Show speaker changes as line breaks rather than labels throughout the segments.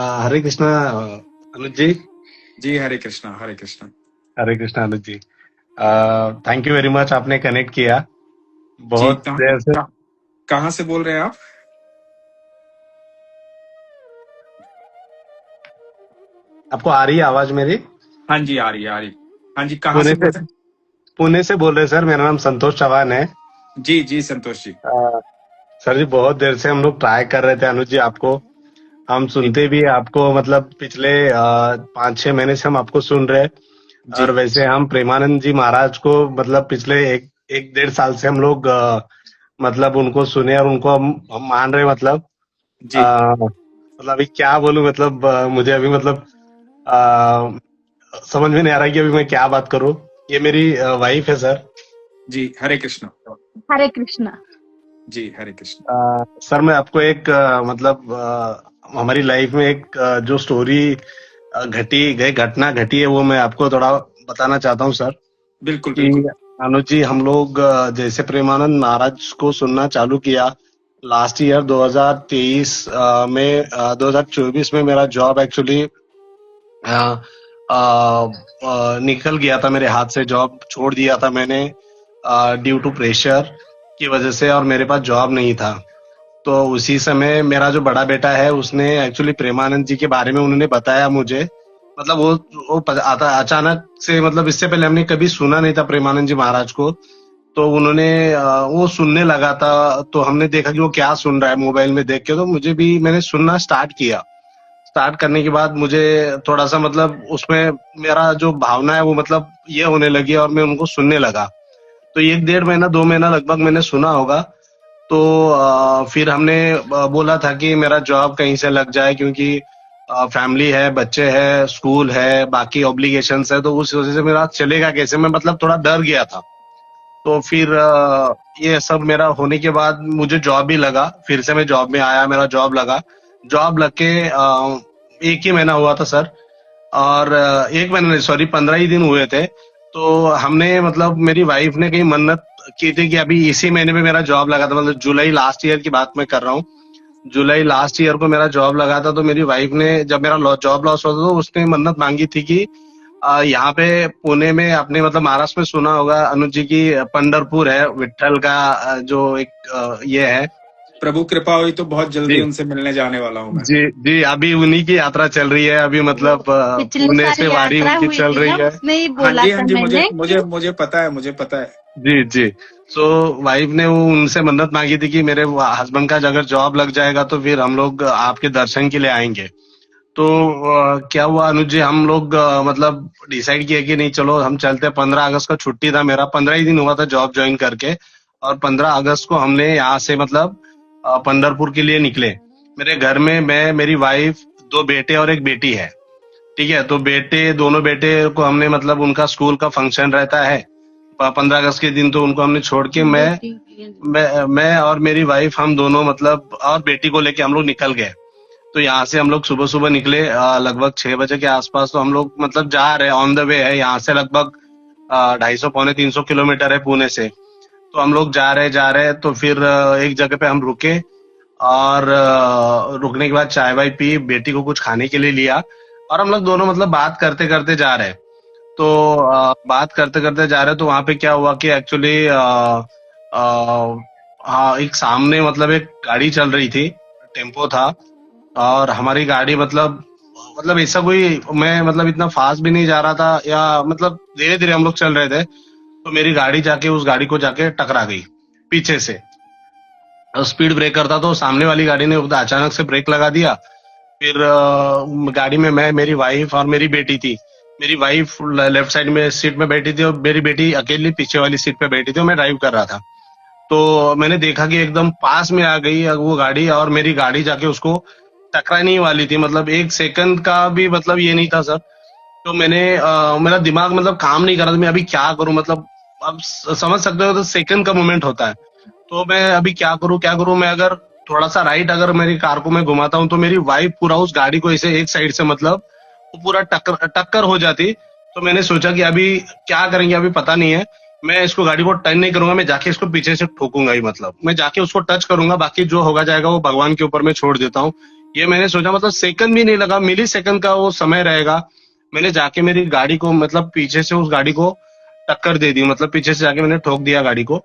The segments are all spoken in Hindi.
हरे कृष्णा अनुज जी।
जी Hare Krishna Hare Krishna.
Hare Krishna Anuj ji. Thank you very much, आपने कनेक्ट किया
जी
बहुत देर से।
कहाँ से बोल रहे हैं आप?
आपको आ रही है आवाज मेरी?
हाँ जी आ रही है आ रही। हाँ जी कहाँ
पुणे
से
से
बोल रहे
पुणे से बोल रहे सर, मेरा नाम संतोष चौहान है।
हैं? जी जी संतोष जी।
सर जी, बहुत देर से हम लोग ट्राई कर रहे थे अनुज जी आपको। हम
जी
सुनते भी हैं आपको, मतलब पिछले 5-6 महीने से हम आपको सुन रहे हैं।
जी
और वैसे हम प्रेमानंद जी महाराज को मतलब पिछले एक एक 1.5 साल से हम लोग मतलब उनको सुने और उनको हम मान रहे हैं, मतलब
जी
मतलब अभी क्या बोलूं, मतलब मुझे अभी मतलब समझ में नहीं आ रहा कि अभी मैं क्या बात करूं। ये मेरी वाइफ है सर।
जी हरे कृष्णा।
हरे कृष्णा।
जी हरे कृष्णा।
सर मैं आपको एक मतलब हमारी लाइफ में एक जो स्टोरी घटना घटी है, वो मैं आपको थोड़ा बताना चाहता हूँ सर।
बिल्कुल
कि
बिल्कुल।
अनुज जी, हम लोग जैसे प्रेमानंद महाराज को सुनना चालू किया लास्ट ईयर 2023 में, 2024 में मेरा जॉब एक्चुअली निकल गया था मेरे हाथ से। जॉब छोड़ दिया था मैंने ड्यू टू प्रेशर की वजह से, और मेरे पास जॉब नहीं था। तो उसी समय मेरा जो बड़ा बेटा है, उसने एक्चुअली प्रेमानंद जी के बारे में उन्होंने बताया मुझे। मतलब आता अचानक से, मतलब इससे पहले हमने कभी सुना नहीं था प्रेमानंद जी महाराज को। तो उन्होंने वो सुनने लगा था, तो हमने देखा कि वो क्या सुन रहा है मोबाइल में देख के, तो मुझे भी मैंने सुनना स्टार्ट किया। स्टार्ट करने के बाद मुझे थोड़ा सा मतलब उसमें मेरा जो भावना है वो मतलब ये होने लगी, और मैं उनको सुनने लगा। तो 1-1.5 महीना 2 महीना लगभग मैंने सुना होगा। तो फिर हमने बोला था कि मेरा जॉब कहीं से लग जाए, क्योंकि फैमिली है, बच्चे हैं, स्कूल है, बाकी ऑब्लिगेशंस है, तो उस वजह से मेरा चलेगा कैसे, मैं मतलब थोड़ा डर गया था। तो फिर ये सब मेरा होने के बाद मुझे जॉब भी लगा, फिर से मैं जॉब में आया, मेरा जॉब लगा। जॉब लग के 1 ही महीना हुआ था सर। और 1 महीना नहीं, सॉरी, 15 ही दिन हुए थे। तो हमने मतलब मेरी वाइफ ने कहीं मन्नत की थी कि अभी इसी महीने में मेरा जॉब लगा था, मतलब जुलाई लास्ट ईयर की बात मैं कर रहा हूँ। जुलाई लास्ट ईयर को मेरा जॉब लगा था। तो मेरी वाइफ ने, जब मेरा जॉब लॉस हुआ था, तो उसने मन्नत मांगी थी कि यहाँ पे पुणे में आपने मतलब महाराष्ट्र में सुना होगा अनुज जी की पंढरपुर है, विट्ठल का जो एक ये है।
प्रभु कृपा हुई तो बहुत जल्दी
जी
उनसे मिलने जाने वाला हूँ मैं।
जी जी, अभी उन्हीं की यात्रा चल रही है अभी, मतलब
पिछली
पुणे
बार
से वारी
यात्रा
उनकी
हुई
चल
थी
रही
ना,
है।
उसमें ही
हाँ
बोला
जी
था
हाँ जी मुझे
मैंने कि
मुझे मुझे पता है मुझे पता है।
जी जी। सो वाइफ ने वो उनसे मन्नत मांगी थी कि मेरे हस्बैंड का अगर जॉब लग जाएगा तो फिर हम लोग आपके दर्शन के लिए आएंगे। तो क्या हुआ अनुज जी, हम लोग मतलब डिसाइड किया कि नहीं, चलो हम चलते हैं। 15 अगस्त का छुट्टी था मेरा, 15 ही दिन हुआ था जॉब ज्वाइन करके। और 15 अगस्त को हमने यहाँ से मतलब पंढरपुर के लिए निकले। मेरे घर में मैं, मेरी वाइफ, 2 बेटे और एक बेटी है। ठीक है, तो दोनों बेटे को हमने मतलब उनका स्कूल का फंक्शन रहता है 15 अगस्त के दिन, तो उनको हमने छोड़ के मैं और मेरी वाइफ, हम दोनों मतलब, और बेटी को लेके हम लोग निकल गए। तो यहाँ से हम लोग सुबह सुबह निकले लगभग 6 बजे के आसपास। तो हम लोग मतलब जा रहे, ऑन द वे है, यहाँ से लगभग 250 पौने 300 किलोमीटर है पुणे से। तो हम लोग जा रहे तो फिर एक जगह पे हम रुके। और रुकने के बाद चाय वाय पी, बेटी को कुछ खाने के लिए लिया। और हम लोग दोनों मतलब बात करते करते जा रहे। तो बात करते करते जा रहे, तो वहां पे क्या हुआ कि एक्चुअली हाँ, एक सामने मतलब एक गाड़ी चल रही थी, टेम्पो था। और हमारी गाड़ी मतलब ऐसा कोई, मैं मतलब इतना फास्ट भी नहीं जा रहा था, या मतलब धीरे धीरे हम लोग चल रहे थे। तो मेरी गाड़ी जाके उस गाड़ी को जाके टकरा गई पीछे से। स्पीड ब्रेकर था, तो सामने वाली गाड़ी ने अचानक से ब्रेक लगा दिया। फिर गाड़ी में मैं, मेरी वाइफ और मेरी बेटी थी। मेरी वाइफ लेफ्ट साइड में सीट में बैठी थी, और मेरी बेटी अकेली पीछे वाली सीट पे बैठी थी, और मैं ड्राइव कर रहा था। तो मैंने देखा कि एकदम पास में आ गई वो गाड़ी, और मेरी गाड़ी जाके उसको टकराने ही वाली थी। मतलब 1 सेकंड का भी मतलब ये नहीं था सर। तो मेरा दिमाग मतलब काम नहीं कर रहा था, मैं अभी क्या करूं, मतलब अब समझ सकते हो, तो सेकंड का मोमेंट होता है। तो मैं अभी क्या करूं, मैं अगर थोड़ा सा राइट अगर मेरी कार को मैं घुमाता हूं, तो मेरी वाइफ पूरा उस गाड़ी को ऐसे एक साइड से मतलब वो पूरा टक्कर टक्कर हो जाती। तो मैंने सोचा कि अभी क्या करेंगे, अभी पता नहीं है। मैं इसको गाड़ी को टर्न नहीं करूंगा, मैं जाके इसको पीछे से ठोकूंगा ही, मतलब मैं जाके उसको टच करूंगा, बाकी जो होगा जाएगा वो भगवान के ऊपर मैं छोड़ देता हूँ। ये मैंने सोचा, मतलब सेकंड भी नहीं लगा, मिली सेकंड का वो समय रहेगा। मैंने जाके मेरी गाड़ी को मतलब पीछे से उस गाड़ी को टक्कर दे दी, मतलब पीछे से जाके मैंने ठोक दिया गाड़ी को।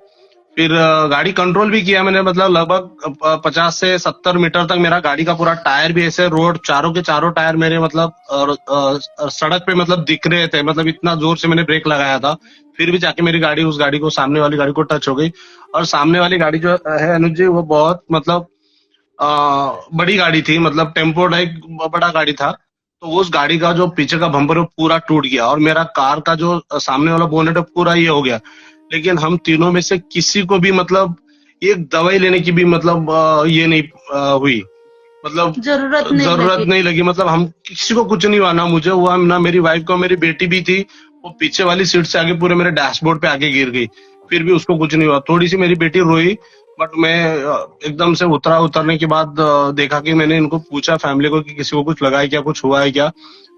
फिर गाड़ी कंट्रोल भी किया मैंने, मतलब लगभग 50 से 70 मीटर तक मेरा गाड़ी का पूरा टायर भी ऐसे रोड चारों के चारों टायर मेरे मतलब सड़क पे मतलब दिख रहे थे, मतलब इतना जोर से मैंने ब्रेक लगाया था। फिर भी जाके मेरी गाड़ी उस गाड़ी को, सामने वाली गाड़ी को टच हो गई। और सामने वाली गाड़ी जो है अनुज जी, वो बहुत मतलब बड़ी गाड़ी थी, मतलब टेम्पो टाइप बड़ा गाड़ी था। तो उस गाड़ी का जो पीछे का बम्पर है वो पूरा टूट गया, और मेरा कार का जो सामने वाला बोनेट है पूरा ये हो गया। लेकिन हम तीनों में से किसी को भी मतलब एक दवाई लेने की भी मतलब ये नहीं हुई, मतलब
जरूरत नहीं
जरूरत
लगी।
नहीं लगी। मतलब हम किसी को कुछ नहीं हुआ, ना मुझे हुआ ना मेरी वाइफ को। मेरी बेटी भी थी, वो पीछे वाली सीट से आगे पूरे मेरे डैशबोर्ड पे आके गिर गई, फिर भी उसको कुछ नहीं हुआ। थोड़ी सी मेरी बेटी रोई, बट मैं एकदम से उतरने के बाद देखा कि मैंने इनको पूछा फैमिली को कि किसी को कुछ लगा है क्या, कुछ हुआ है क्या।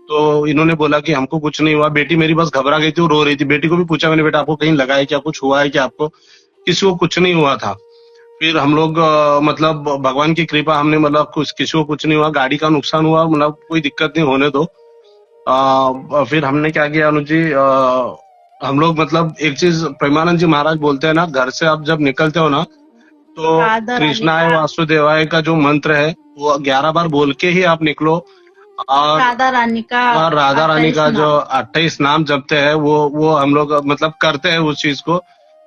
तो इन्होंने बोला कि हमको कुछ नहीं हुआ। बेटी मेरी बस घबरा गई थी, वो रो रही थी। बेटी को भी पूछा मैंने, बेटा आपको कहीं लगा है क्या, कुछ हुआ है क्या आपको? किसी को कुछ नहीं हुआ था। फिर हम लोग मतलब भगवान की कृपा, हमने मतलब कुछ किसी को कुछ नहीं हुआ। गाड़ी का नुकसान हुआ, मतलब कोई दिक्कत नहीं होने दो। फिर हमने क्या किया अनुज जी, हम लोग मतलब एक चीज प्रेमानंद जी महाराज बोलते हैं ना, घर से आप जब निकलते हो ना, तो
राधा रानी
कृष्णाय
का,
वासुदेवाय का जो मंत्र है वो 11 बार बोल के ही आप निकलो। और
राधा रानी का
राधा रानी
28
का जो
नाम।
28 नाम जपते हैं, वो हम लोग मतलब करते हैं उस चीज को।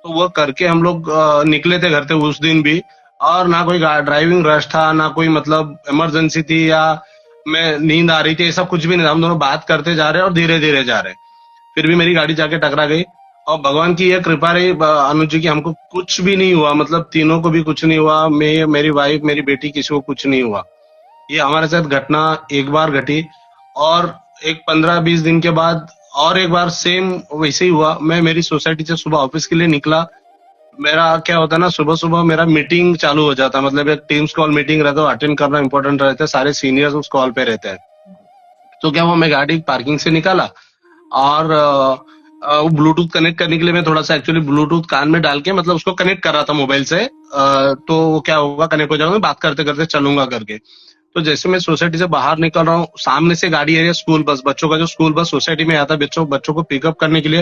तो वो करके हम लोग निकले थे घर से उस दिन भी। और ना कोई ड्राइविंग रश था, ना कोई मतलब इमरजेंसी थी, या मैं नींद आ रही थी, ऐसा कुछ भी नहीं था। हम दोनों बात करते जा रहे हैं और धीरे धीरे जा रहे हैं। फिर भी मेरी गाड़ी जाके टकरा गई। और भगवान की यह कृपा रही अनुज जी की, हमको कुछ भी नहीं हुआ, मतलब तीनों को भी कुछ नहीं हुआ। मैं, मेरी वाइफ, मेरी बेटी, किसी को कुछ नहीं हुआ। ये हमारे साथ घटना एक बार घटी। और एक 15-20 दिन के बाद और एक बार सेम वैसे ही हुआ। मैं मेरी सोसाइटी से सुबह ऑफिस के लिए निकला। मेरा क्या होता है ना, सुबह सुबह मेरा मीटिंग चालू हो जाता है, मतलब एक टीम्स कॉल मीटिंग रहता है, अटेंड करना इंपॉर्टेंट रहता है, सारे सीनियर्स उस कॉल पे रहते हैं। तो क्या हुआ, मैं गाड़ी पार्किंग से निकाला, और ब्लूटूथ कनेक्ट करने के लिए मैं थोड़ा सा एक्चुअली ब्लूटूथ कान में डाल के मतलब उसको कनेक्ट कर रहा था मोबाइल से। तो वो क्या होगा, कनेक्ट हो जाएगा, मैं बात करते करते चलूंगा करके। तो जैसे मैं सोसाइटी से बाहर निकल रहा हूँ, सामने से गाड़ी आ रही है, स्कूल बस, बच्चों का जो स्कूल बस सोसाइटी में आता है बच्चों बच्चों को पिकअप करने के लिए,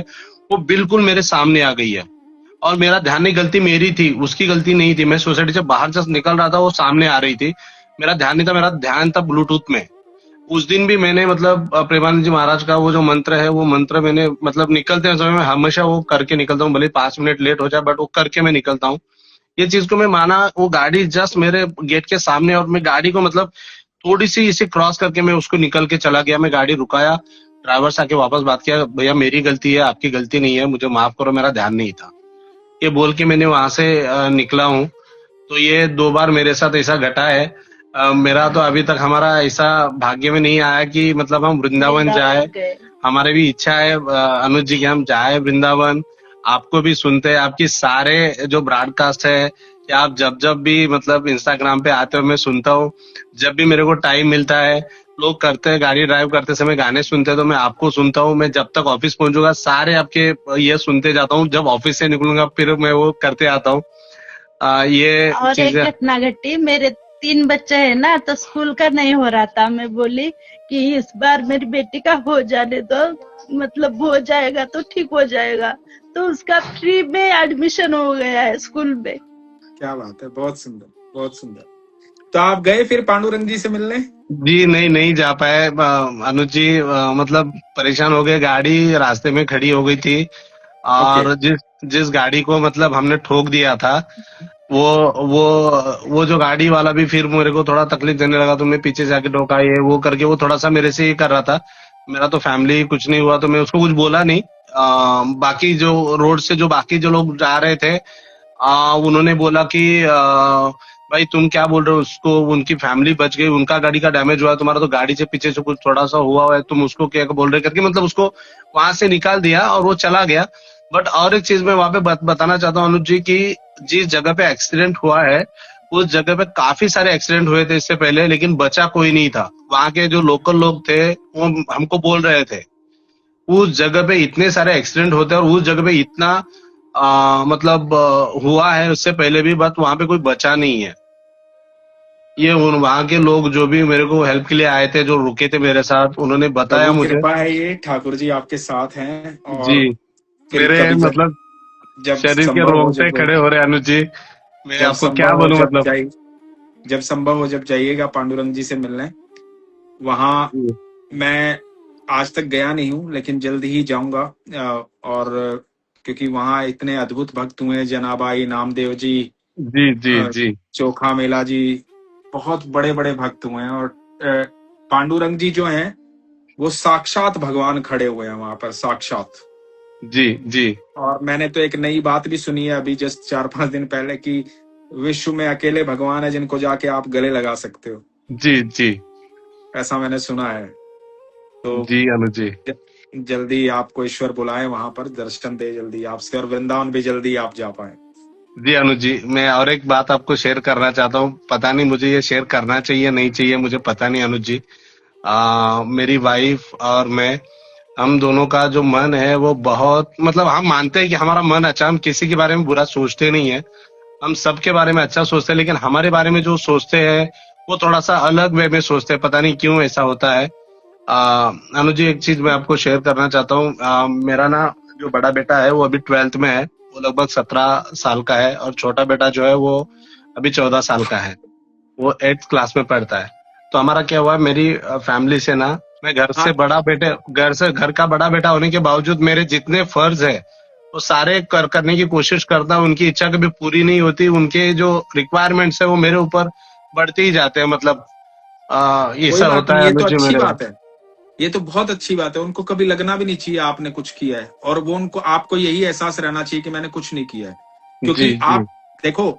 वो बिल्कुल मेरे सामने आ गई है। और मेरा ध्यान नहीं, गलती मेरी थी, उसकी गलती नहीं थी। मैं सोसाइटी से बाहर जस्ट निकल रहा था, वो सामने आ रही थी। मेरा ध्यान नहीं था, मेरा ध्यान था ब्लूटूथ में। उस दिन भी मैंने मतलब प्रेमानंद जी महाराज का वो जो मंत्र है, वो मंत्र मैंने मतलब निकलते समय में हमेशा वो करके निकलता हूँ, भले 5 मिनट लेट हो जाए, बट वो करके मैं निकलता हूँ। ये चीज को मैं माना, वो गाड़ी जस्ट मेरे गेट के सामने, और मैं गाड़ी को मतलब थोड़ी सी इसे क्रॉस करके मैं उसको निकल के चला गया। मैं गाड़ी रुकाया, ड्राइवर से आके वापस बात किया, भैया मेरी गलती है, आपकी गलती नहीं है, मुझे माफ करो, मेरा ध्यान नहीं था। ये बोल के मैंने वहां से निकला हूँ। तो ये 2 बार मेरे साथ ऐसा घटा है। मेरा तो अभी तक हमारा ऐसा भाग्य में नहीं आया कि मतलब हम वृंदावन जाए।
वृंदावन गए।
हमारे भी इच्छा है अनुज जी की, हम जाए वृंदावन। आपको भी सुनते हैं, आपकी सारे जो ब्रॉडकास्ट है, कि आप जब जब भी मतलब इंस्टाग्राम पे आते हो, मैं सुनता हूँ। जब भी मेरे को टाइम मिलता है, लोग करते हैं गाड़ी ड्राइव करते समय गाने सुनते हैं, तो मैं आपको सुनता हूँ। मैं जब तक ऑफिस पहुंचूंगा सारे आपके ये सुनते जाता हूँ, जब ऑफिस से निकलूंगा फिर मैं वो करते आता हूँ। ये
और एक
चीजें।
घटना घटी, मेरे 3 बच्चे हैं ना, तो स्कूल का नहीं हो रहा था। मैं बोली कि इस बार मेरी बेटी का हो जाने दो, मतलब हो जाएगा तो ठीक हो जाएगा। तो उसका फ्री में एडमिशन हो गया है स्कूल में।
क्या बात है, बहुत सुंदर, बहुत सुंदर। तो आप गए फिर पांडुरंग जी से मिलने?
जी नहीं, नहीं जा पाए अनुज जी। मतलब परेशान हो गए, गाड़ी रास्ते में खड़ी हो गई थी।
ओके।
और जिस जिस गाड़ी को मतलब हमने ठोक दिया था, वो वो वो जो गाड़ी वाला भी फिर मेरे को थोड़ा तकलीफ देने लगा। तुमने पीछे से आके ठोका, ये वो करके वो थोड़ा सा मेरे से ये कर रहा था। मेरा तो फैमिली कुछ नहीं हुआ, तो मैं उसको कुछ बोला नहीं। बाकी जो रोड से जो बाकी जो लोग जा रहे थे, उन्होंने बोला कि भाई तुम क्या बोल रहे हो, उसको उनकी फैमिली बच गई, उनका गाड़ी का डैमेज हुआ है, तुम्हारा तो गाड़ी से पीछे से कुछ थोड़ा सा हुआ है, तुम उसको क्या बोल रहे करके मतलब उसको वहां से निकाल दिया और वो चला गया। बट और एक चीज मैं वहां पे बताना चाहता हूँ अनुज जी की, जिस जगह पे एक्सीडेंट हुआ है, उस जगह पे काफी सारे एक्सीडेंट हुए थे इससे पहले, लेकिन बचा कोई नहीं था। वहां के जो लोकल लोग थे वो हमको बोल रहे थे, उस जगह पे इतने सारे एक्सीडेंट होते हैं और उस जगह पे इतना मतलब हुआ है उससे पहले भी, बट वहां पे कोई बचा नहीं है। ये वहाँ के लोग जो भी मेरे को हेल्प के लिए आए थे, जो रुके थे मेरे साथ, उन्होंने बताया
प्रभु
मुझे।
कृपा है, ये ठाकुर जी आपके साथ हैं।
जी,
और फिर
मेरे
कभी जब
मतलब
जब
शरीर के
संभव हो,
रोंगटे खड़े हो रहे हैं अनुज जी। मैं
जब
आपको क्या
संभव हो
बोलूं
जब
मतलब।
जाइए जब संभव हो जब जाइएगा पांडुरंग जी से मिलने। वहाँ
जी
मैं आज तक गया नहीं हूँ, लेकिन जल्द ही जाऊंगा। और क्योंकि वहाँ इतने अद्भुत भक्त हुए, जनाबाई नामदेव जी,
जी जी
अ,
जी
चोखा मेला जी, बहुत बड़े बड़े भक्त हुए हैं। और पांडुरंग जी जो हैं, वो साक्षात भगवान खड़े हुए हैं वहां पर, साक्षात।
जी जी
और मैंने तो एक नई बात भी सुनी है अभी जस्ट 4-5 दिन पहले, कि विश्व में अकेले भगवान है जिनको जाके आप गले लगा सकते हो।
जी जी
ऐसा मैंने सुना है। तो
जी अनुज जी।
जल्दी आपको ईश्वर बुलाए वहां पर, दर्शन दे जल्दी आपसे, और वृंदावन भी जल्दी आप जा पाए।
जी अनुज जी, मैं और एक बात आपको शेयर करना चाहता हूँ। पता नहीं मुझे ये शेयर करना चाहिए नहीं चाहिए, मुझे पता नहीं अनुज जी। मेरी वाइफ और मैं, हम दोनों का जो मन है वो बहुत, मतलब हम मानते हैं कि हमारा मन अच्छा, हम किसी के बारे में बुरा सोचते नहीं है। हम सबके बारे में अच्छा सोचते हैं, लेकिन हमारे बारे में जो सोचते हैं वो थोड़ा सा अलग वे में सोचते हैं। पता नहीं क्यों ऐसा होता है। अनुज जी, एक चीज मैं आपको शेयर करना चाहता हूँ। मेरा ना जो बड़ा बेटा है वो अभी 12th में है। वो लगभग 17 साल का है, और छोटा बेटा जो है वो अभी 14 साल का है। वो 8th क्लास में पढ़ता है। तो हमारा क्या हुआ, मेरी फैमिली से ना, मैं
हाँ,
घर का बड़ा बेटा होने के बावजूद मेरे जितने फर्ज है वो सारे करने की कोशिश करता हूँ। उनकी इच्छा कभी पूरी नहीं होती, उनके जो रिक्वायरमेंट्स है वो मेरे ऊपर बढ़ते ही जाते हैं। मतलब
कोई
ऐसा
बात
होता
नहीं,
है
ये तो
अनुज जी
अच्छी
मेरे
बात
साथ।
है। ये तो बहुत अच्छी बात है। उनको कभी लगना भी नहीं चाहिए आपने कुछ किया है, और वो उनको आपको यही एहसास रहना चाहिए कि मैंने कुछ नहीं किया है।
जी
क्योंकि
जी
आप देखो,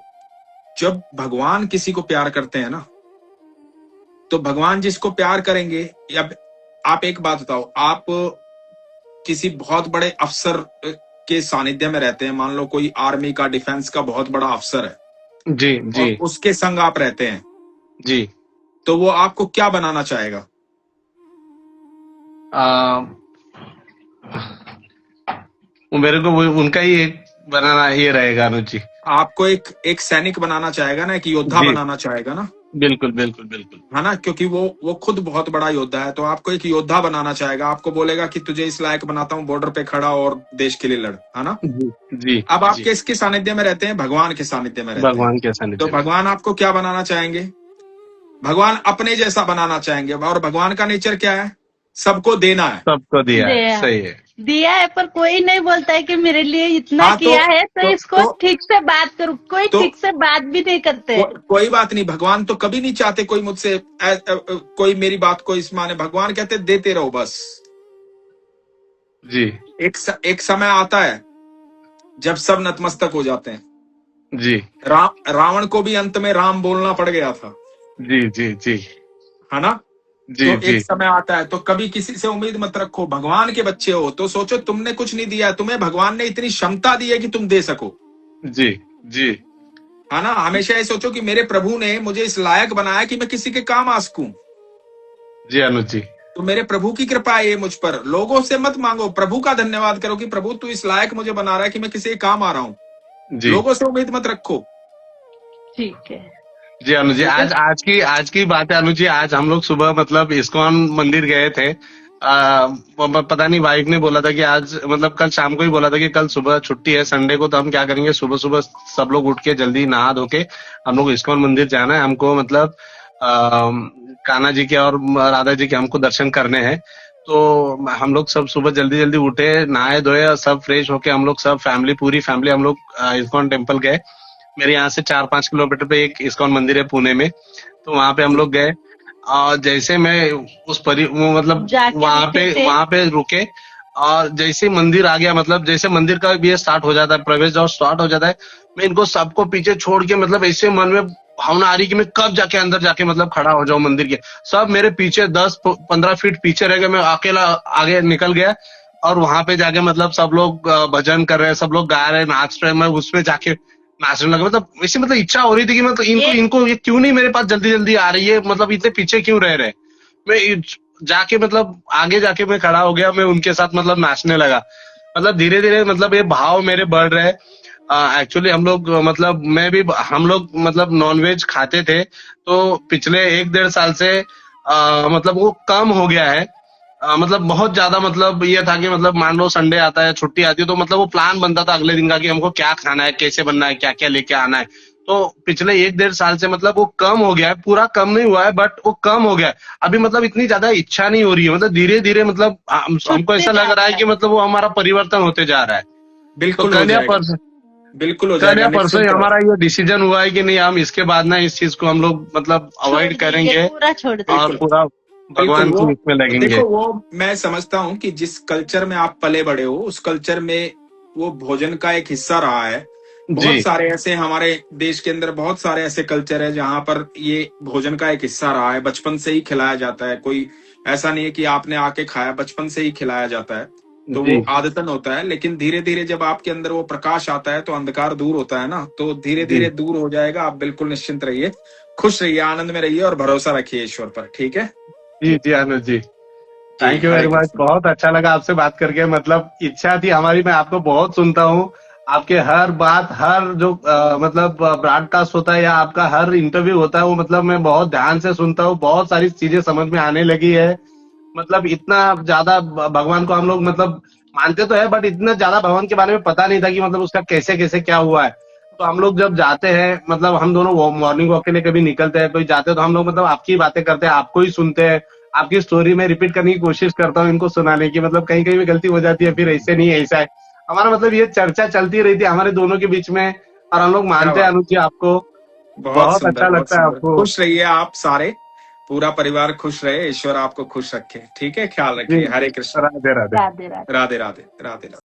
जब भगवान किसी को प्यार करते हैं ना, तो भगवान जिसको प्यार करेंगे। अब आप एक बात बताओ, आप किसी बहुत बड़े अफसर के सानिध्य में रहते हैं, मान लो कोई आर्मी का, डिफेंस का बहुत बड़ा अफसर है,
जी जी
और उसके संग आप रहते हैं,
जी।
तो वो आपको क्या बनाना चाहेगा?
आ, वो मेरे को उनका ही एक बनाना ये रहेगा अनुज जी।
आपको एक एक सैनिक बनाना चाहेगा ना, एक योद्धा
जी,
बनाना चाहेगा ना,
बिल्कुल बिल्कुल बिल्कुल।
है ना? क्योंकि वो खुद बहुत बड़ा योद्धा है, तो आपको एक योद्धा बनाना चाहेगा। आपको बोलेगा कि तुझे इस लायक बनाता हूँ, बॉर्डर पे खड़ा और देश के लिए लड़, है ना?
जी जी
अब आप
जी।
किसके सानिध्य में रहते हैं? भगवान के सानिध्य में रहते हैं।
भगवान के
तो
सानिध्य में।
भगवान आपको क्या बनाना चाहेंगे? भगवान अपने जैसा बनाना चाहेंगे, और भगवान का नेचर क्या है? सबको देना है।
सबको दिया है,
दिया
सही है।
दिया है, पर कोई नहीं बोलता है कि मेरे लिए इतना
हाँ,
किया है तो
तो
इसको
तो
ठीक से बात करूं। कोई
तो
ठीक से बात भी नहीं करते।
कोई बात नहीं। भगवान तो कभी नहीं चाहते कोई मुझसे कोई मेरी बात को इस माने। भगवान कहते देते रहो बस।
जी
एक समय आता है जब सब नतमस्तक हो जाते हैं।
जी
रावण को भी अंत में राम बोलना पड़ गया था,
जी जी जी
है ना?
जी
तो
जी
एक समय आता है, तो कभी किसी से उम्मीद मत रखो। भगवान के बच्चे हो तो सोचो, तुमने कुछ नहीं दिया है, तुम्हें भगवान ने इतनी क्षमता दी है कि तुम दे सको,
जी जी
है ना? हमेशा ये सोचो कि मेरे प्रभु ने मुझे इस लायक बनाया कि मैं किसी के काम आ सकूं।
जी अनुज जी।
तो मेरे प्रभु की कृपा है ये मुझ पर। लोगों से मत मांगो, प्रभु का धन्यवाद करो कि प्रभु तू इस लायक मुझे बना रहा है कि मैं किसी के काम आ रहा हूं।
जी
लोगों से उम्मीद मत रखो।
ठीक है।
जी अनुज जी,
ठीक है।
आज की बात है अनुज जी। आज हम लोग सुबह मतलब इस्कॉन मंदिर गए थे। पता नहीं, वाइफ ने बोला था कि आज, मतलब कल शाम को ही बोला था कि कल सुबह छुट्टी है संडे को, तो हम क्या करेंगे, सुबह सुबह सब लोग उठ के जल्दी नहा धो के हम लोग इस्कॉन मंदिर जाना है हमको। मतलब कान्हा जी के और राधा जी के हमको दर्शन करने हैं। तो हम लोग सब सुबह जल्दी जल्दी उठे, नहाए धोए और सब फ्रेश होके हम लोग सब फैमिली, पूरी फैमिली हम लोग इस्कॉन टेम्पल गए। मेरे यहाँ से 4-5 किलोमीटर पे एक इस्कॉन मंदिर है पुणे में। तो वहां पे हम लोग गए। और जैसे मैं वो मतलब
जाके रुके थे।
वहां पे रुके। और जैसे ही मंदिर आ गया, मतलब जैसे मंदिर का भी स्टार्ट हो जाता है, प्रवेश द्वार स्टार्ट हो जाता है, मैं इनको सबको पीछे छोड़ के, मतलब ऐसे मन में भावना आ रही कि मैं कब जाके अंदर जाके मतलब खड़ा हो जाऊं मंदिर के। सब मेरे पीछे 10-15 फीट पीछे रह गए, मैं अकेला आगे निकल गया। और वहां पे जाके मतलब सब लोग भजन कर रहे हैं, सब लोग गा रहे हैं, नाच रहे हैं, मैं उसमें जाके नाचने लगा। मतलब वैसे, मतलब इच्छा हो रही थी कि मतलब इनको
ये
इनको ये क्यों नहीं मेरे पास जल्दी जल्दी आ रही है, मतलब इतने पीछे क्यों रह रहे। मैं जाके मतलब आगे जाके मैं खड़ा हो गया, मैं उनके साथ मतलब नाचने लगा। मतलब धीरे धीरे मतलब ये भाव मेरे बढ़ रहे हैं। एक्चुअली हम लोग मतलब मैं भी हम लोग मतलब नॉनवेज खाते थे, तो पिछले 1 डेढ़ साल से मतलब वो कम हो गया है। मतलब बहुत ज्यादा मतलब ये था कि मतलब मान लो संडे आता है, छुट्टी आती है, तो मतलब वो प्लान बनता था अगले दिन का कि हमको क्या खाना है, कैसे बनना है, क्या क्या लेके आना है। तो पिछले 1 डेढ़ साल से मतलब वो कम हो गया है, पूरा कम नहीं हुआ है बट वो कम हो गया है। अभी मतलब इतनी ज्यादा इच्छा नहीं हो रही है, मतलब धीरे धीरे मतलब हमको
छूटते
ऐसा लग रहा
जाता
है
है।
कि मतलब वो हमारा परिवर्तन होते जा रहा है। तो
बिल्कुल हो जाएगा, बिल्कुल हो
कल
जाएगा,
या परसों ही
निश्चिंत रहो।
हमारा ये डिसीजन हुआ है कि नहीं, हम इसके बाद ना इस चीज को हम लोग मतलब
छोड़
अवॉइड
देंगे,
करेंगे
पूरा छोड़
और
देंगे।
बिल्कुल,
पूरा
बिल्कुल।
भगवान
वो
की इसमें लगेंगे।
देखो, वो मैं समझता हूँ कि जिस कल्चर में आप पले बड़े हो, उस कल्चर में वो भोजन का एक हिस्सा रहा है। बहुत
जी
सारे ऐसे हमारे देश के अंदर बहुत सारे ऐसे कल्चर है जहां पर ये भोजन का एक हिस्सा रहा है, बचपन से ही खिलाया जाता है। कोई ऐसा नहीं है कि आपने आके खाया, बचपन से ही खिलाया जाता है, तो वो
जी
आदतन होता है। लेकिन धीरे धीरे जब आपके अंदर वो प्रकाश आता है तो अंधकार दूर होता है ना, तो धीरे
जी
धीरे दूर हो जाएगा। आप बिल्कुल निश्चिंत रहिए, खुश रहिए, आनंद में रहिए और भरोसा रखिए ईश्वर पर। ठीक है
जी जी अनुज जी,
जी,
thank you
Hare
very much.
Krishna.
बहुत अच्छा लगा आपसे बात करके, मतलब इच्छा थी हमारी, मैं आपको बहुत सुनता हूँ। आपके हर बात, हर जो मतलब ब्रॉडकास्ट होता है या आपका हर इंटरव्यू होता है, वो मतलब मैं बहुत ध्यान से सुनता हूँ। बहुत सारी चीजें समझ में आने लगी है। मतलब इतना ज्यादा भगवान को हम लोग मतलब मानते तो है, बट इतना ज्यादा भगवान के बारे में पता नहीं था कि मतलब उसका कैसे कैसे क्या हुआ है। तो हम लोग जब जाते हैं, मतलब हम दोनों मॉर्निंग वॉक के लिए कभी निकलते हैं, कोई जाते हैं, तो हम लोग मतलब आपकी बातें करते हैं, आपको ही सुनते हैं। आपकी स्टोरी में रिपीट करने की कोशिश करता हूँ इनको सुनाने की, मतलब कहीं कहीं भी गलती हो जाती है, फिर ऐसे नहीं ऐसा है। हमारा मतलब ये चर्चा चलती रहती है हमारे दोनों के बीच में, और हम लोग
क्या
मानते हैं
बात,
अनुज जी आपको।
बहुत
बहुत
सुंदर,
अच्छा
बहुत
लगता है
सुंदर।
आपको।
खुश रहिए आप सारे, पूरा परिवार खुश रहे, ईश्वर आपको खुश रखे। ठीक है, ख्याल
जी,
रखिए। हरे कृष्ण।
राधे राधे।
राधे राधे।
राधे राधे, राधे राधे।